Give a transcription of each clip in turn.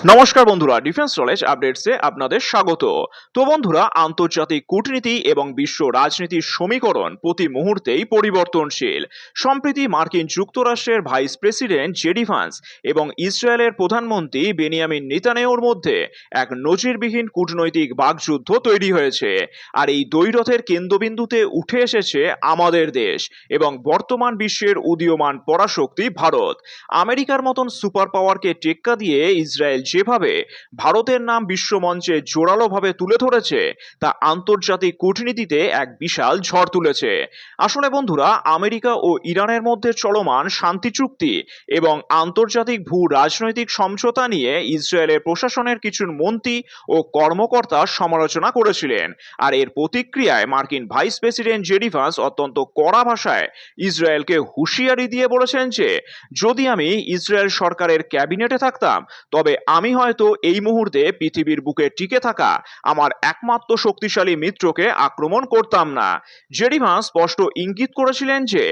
নমস্কার বন্ধুরা, defence knowledge আপডেটসে আপনাদের স্বাগত। তো বন্ধুরা, আন্তর্জাতিক কূটনীতি এবং বিশ্ব রাজনীতির সমীকরণ প্রতি মুহূর্তেই পরিবর্তনশীল। সম্প্রতি মার্কিন যুক্তরাষ্ট্রের ভাইস প্রেসিডেন্ট জেডি ভান্স এবং ইসরায়েলের প্রধানমন্ত্রী বেনিয়ামিন নেতানিয়াহুর মধ্যে এক নজিরবিহীন কূটনৈতিক বাকযুদ্ধ তৈরি হয়েছে। আর এই দ্বৈরথের কেন্দ্রবিন্দুতে উঠে এসেছে আমাদের দেশ এবং বর্তমান বিশ্বের উদীয়মান পরাশক্তি ভারত। আমেরিকার মতন সুপার পাওয়ারকে টেক্কা দিয়ে ইসরায়েল যেভাবে ভারতের নাম বিশ্বমঞ্চে জোরালোভাবে তুলে ধরেছে, তা আন্তর্জাতিক কূটনীতিতে এক বিশাল ঝড় তুলেছে। আসলে বন্ধুরা, আমেরিকা ও ইরানের মধ্যে চলমান শান্তি চুক্তি এবং আন্তর্জাতিক ভূ রাজনৈতিক সমঝোতা নিয়ে ইসরায়েলের প্রশাসনের কিছু মন্ত্রী ও কর্মকর্তা সমালোচনা করেছিলেন। আর এর প্রতিক্রিয়ায় মার্কিন ভাইস প্রেসিডেন্ট জেডি ভান্স অত্যন্ত কড়া ভাষায় ইসরায়েলকে হুঁশিয়ারি দিয়ে বলেছেন যে, যদি আমি ইসরায়েল সরকারের ক্যাবিনেটে থাকতাম, তবে আমি হয়তো এই মুহূর্তে পৃথিবীর বুকে টিকে থাকা আমার একমাত্র শক্তিশালী মিত্রকে আক্রমণ করতাম না। জেডি ভান্স স্পষ্ট ইঙ্গিত করেছিলেন যে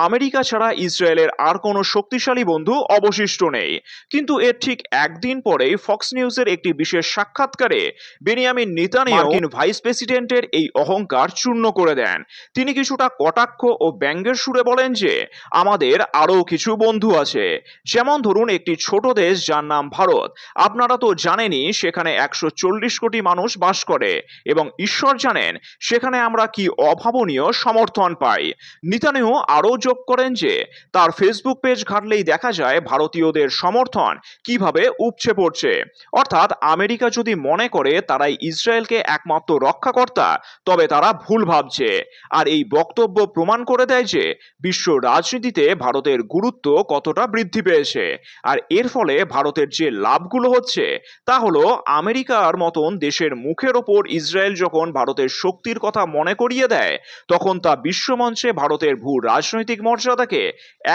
আমেরিকা ছাড়া ইসরায়েলের আর কোনো শক্তিশালী বন্ধু অবশিষ্ট নেই। কিন্তু এর ঠিক একদিন পরেই ফক্স নিউজের একটি বিশেষ সাক্ষাৎকারে বেনিয়ামিন নেতানিয়াহু মার্কিন ভাইস প্রেসিডেন্টের এই অহংকার চূর্ণ করে দেন। তিনি কিছুটা কটাক্ষ ও ব্যঙ্গের সুরে বলেন যে আমাদের আরও কিছু বন্ধু আছে, যেমন ধরুন একটি ছোট দেশ যার নাম ভারত। আপনারা তো জানেনই সেখানে 140 কোটি মানুষ বাস করে এবং ঈশ্বর জানেন সেখানে আমরা কি অভাবনীয় সমর্থন পাই। নেতানিয়াহু আরও যোগ করেন যে তার ফেসবুক পেজ ঘাটলেই দেখা যায় ভারতীয়দের সমর্থন কিভাবে উপচে পড়ছে। অর্থাৎ আমেরিকা যদি মনে করে তারাই ইসরায়েলকে একমাত্র রক্ষাকর্তা, তবে তারা ভুল ভাবছে। আর এই বক্তব্য প্রমাণ করে দেয় যে বিশ্ব রাজনীতিতে ভারতের গুরুত্ব কতটা বৃদ্ধি পেয়েছে। আর এর ফলে ভারতের যে লাভগুলো হচ্ছে তা হলো, আমেরিকার মতন দেশের মুখের ওপর ইসরায়েল যখন ভারতের শক্তির কথা মনে করিয়ে দেয়, তখন তা বিশ্বমঞ্চে ভারতের ভূ রাজনৈতিক মর্যাদাকে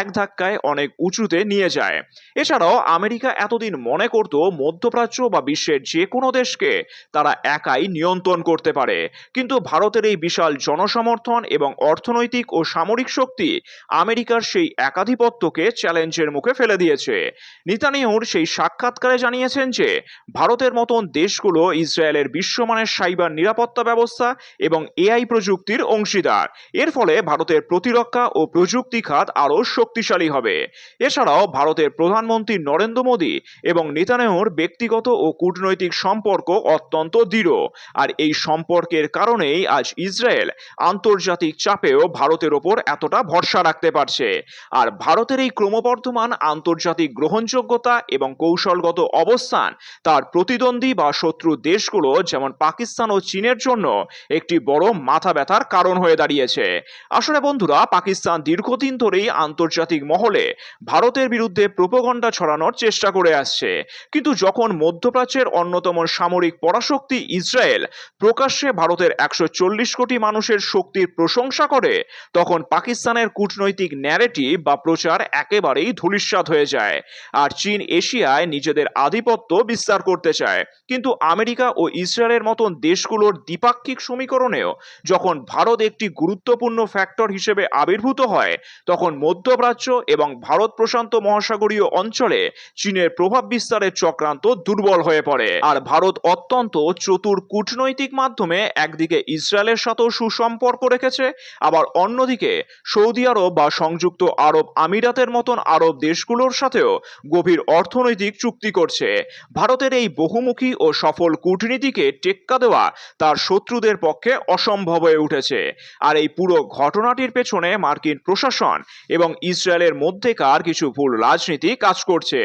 এক ধাক্কায় অনেক উঁচুতে নিয়ে যায়। এছাড়াও আমেরিকা এতদিন মনে করত মধ্যপ্রাচ্য বা বিশ্বের যে কোনো দেশকে তারা একাই নিয়ন্ত্রণ করতে পারে, কিন্তু ভারতের এই বিশাল জনসমর্থন এবং অর্থনৈতিক ও সামরিক শক্তি আমেরিকার সেই একাধিপত্যকে চ্যালেঞ্জের মুখে ফেলে দিয়েছে। নেতানিয়াহুর সেই সাক্ষাৎকারে জানিয়েছেন যে ভারতের মতন দেশগুলো ইসরায়েলের বিশ্বমানের সাইবার নিরাপত্তা ব্যবস্থা এবং এআই প্রযুক্তির অংশীদার। এর ফলে ভারতের প্রতিরক্ষা ও প্রযুক্তি খাত আরও শক্তিশালী হবে। এছাড়াও ভারতের প্রধানমন্ত্রী নরেন্দ্র মোদী এবং নেতানিয়াহুর ব্যক্তিগত ও কূটনৈতিক সম্পর্ক অত্যন্ত দৃঢ়। আর এই সম্পর্কের কারণেই আজ ইসরায়েল আন্তর্জাতিক চাপেও ভারতের ওপর এতটা ভরসা রাখতে পারছে। আর ভারতের এই ক্রমবর্ধমান আন্তর্জাতিক গ্রহণযোগ্যতা এবং কৌশলগত অবস্থান তার প্রতিদ্বন্দ্বী বা শত্রু দেশগুলো যেমন পাকিস্তান ও চীনের জন্য একটি বড় মাথা ব্যথার কারণ হয়ে দাঁড়িয়েছে। আসলে বন্ধুরা, পাকিস্তান দীর্ঘদিন ধরেই আন্তর্জাতিক মহলে ভারতের বিরুদ্ধে প্রোপাগান্ডা ছড়ানোর চেষ্টা করে আসছে, কিন্তু যখন মধ্যপ্রাচ্যের অন্যতম সামরিক পরাশক্তি ইসরায়েল প্রকাশ্যে ভারতের 140 কোটি মানুষের শক্তির প্রশংসা করে, তখন পাকিস্তানের কূটনৈতিক ন্যারেটিভ বা প্রচার একেবারেই ধূলিসাৎ হয়ে যায়। আর চীন এশিয়ায় নিজেদের আধিপত্য বিস্তার করতে চায়, কিন্তু আমেরিকা ও ইসরায়েলের মতন দেশগুলোর দ্বিপাক্ষিক সমীকরণেও যখন ভারত একটি গুরুত্বপূর্ণ ফ্যাক্টর হিসেবে আবির্ভূত হয়, তখন মধ্যপ্রাচ্য এবং ভারত প্রশান্ত মহাসাগরীয় অঞ্চলে চীনের প্রভাব বিস্তারের চক্রান্ত দুর্বল হয়ে পড়ে। আর ভারত অত্যন্ত চতুর কূটনৈতিক মাধ্যমে একদিকে ইসরায়েলের সাথেও সুসম্পর্ক রেখেছে, আবার অন্যদিকে সৌদি আরব বা সংযুক্ত আরব আমিরাতের মতন আরব দেশগুলোর সাথেও গভীর অর্থনৈতিক চুক্তি করছে। ভারতের এই বহুমুখী ও সফল কূটনীতিকে টেক্কা দেওয়া তার শত্রুদের পক্ষে অসম্ভব হয়ে উঠেছে। আর এই পুরো ঘটনাটির পেছনে মার্কিন প্রশাসন এবং ইসরায়েলের মধ্যেকার কিছু ভুল রাজনীতি কাজ করছে,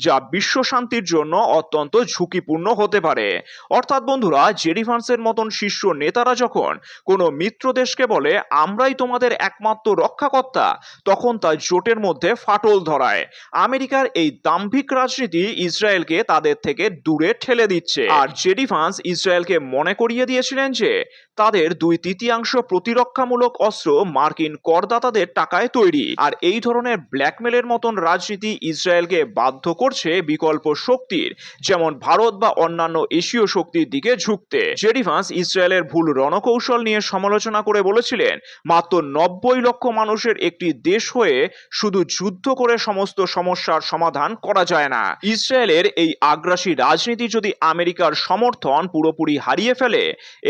যা বিশ্ব শান্তির জন্য অত্যন্ত ঝুঁকিপূর্ণ হতে পারে। অর্থাৎ বন্ধুরা, জেডি ভান্সের মতন শীর্ষ নেতারা যখন কোনো মিত্র দেশকে বলে আমরাই তোমাদের একমাত্র রক্ষাকর্তা, তখন তা জোটের মধ্যে ফাটল ধরায়। আমেরিকার এই দাম্ভিক রাজনীতি ইসরায়েলকে তাদের থেকে দূরে ঠেলে দিচ্ছে। আর জেডি ভান্স ইসরায়েলকে মনে করিয়ে দিয়েছিলেন যে তাদের 2/3 প্রতিরক্ষামূলক অস্ত্র মার্কিন করদাতাদের টাকায় তৈরি। আর এই ধরনের ব্ল্যাকমেলের মতন রাজনীতি ইসরায়েলকে বাধ্য করছে বিকল্প শক্তির যেমন ভারত বা অন্যান্য এশীয় শক্তির দিকে ঝুঁকতে। জেডি ভান্স ইসরায়েলের ভুল রণকৌশল নিয়ে সমালোচনা করে বলেছিলেন, মাত্র 90 লক্ষ মানুষের একটি দেশ হয়ে শুধু যুদ্ধ করে সমস্ত সমস্যার সমাধান করা যায় না। ইসরায়েলের এই আগ্রাসী রাজনীতি যদি আমেরিকার সমর্থন পুরোপুরি হারিয়ে ফেলে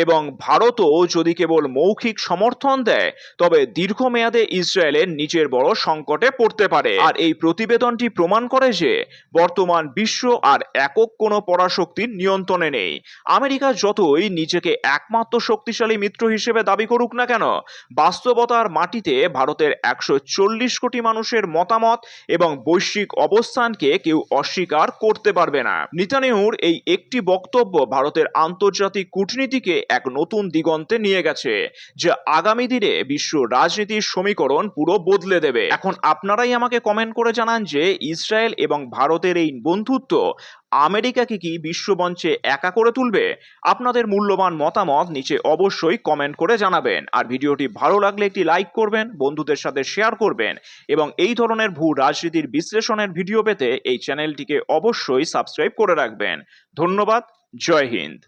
এবং ভারতও যদি কেবল মৌখিক সমর্থন দেয়, তবে দীর্ঘমেয়াদে ইসরায়েলের নিজের বড় সংকটে পড়তে পারে। আর এই প্রতিবেদনটি প্রমাণ করে যে বর্তমান বিশ্ব আর একক কোনো পরাশক্তির নিয়ন্ত্রণে নেই। আমেরিকা যতই নিজেকে একমাত্র শক্তিশালী মিত্র হিসেবে দাবি করুক না কেন, বাস্তবতার মাটিতে ভারতের 140 কোটি মানুষের মতামত এবং বৈশ্বিক অবস্থানকে কেউ অস্বীকার করতে পারবে না। নেতানিয়াহুর এই একটি বক্তব্য ভারতের আন্তর্জাতিক কূটনীতিকে এক নতুন দিগন্তে নিয়ে গেছে, যা আগামী দিনে বিশ্ব রাজনীতির সমীকরণ পুরো বদলে দেবে। এখন আপনারাই আমাকে কমেন্ট করে জানান যে ইসরায়েল এবং ভারতের এই বন্ধুত্ব আমেরিকাকে কি বিশ্বমঞ্চে একা করে তুলবে? আপনাদের মূল্যবান মতামত নিচে অবশ্যই কমেন্ট করে জানাবেন। আর ভিডিওটি ভালো লাগলে একটি লাইক করবেন, বন্ধুদের সাথে শেয়ার করবেন এবং এই ধরনের ভূ রাজনীতির বিশ্লেষণের ভিডিও পেতে এই চ্যানেলটিকে অবশ্যই সাবস্ক্রাইব করে রাখবেন। ধন্যবাদ। জয় হিন্দ।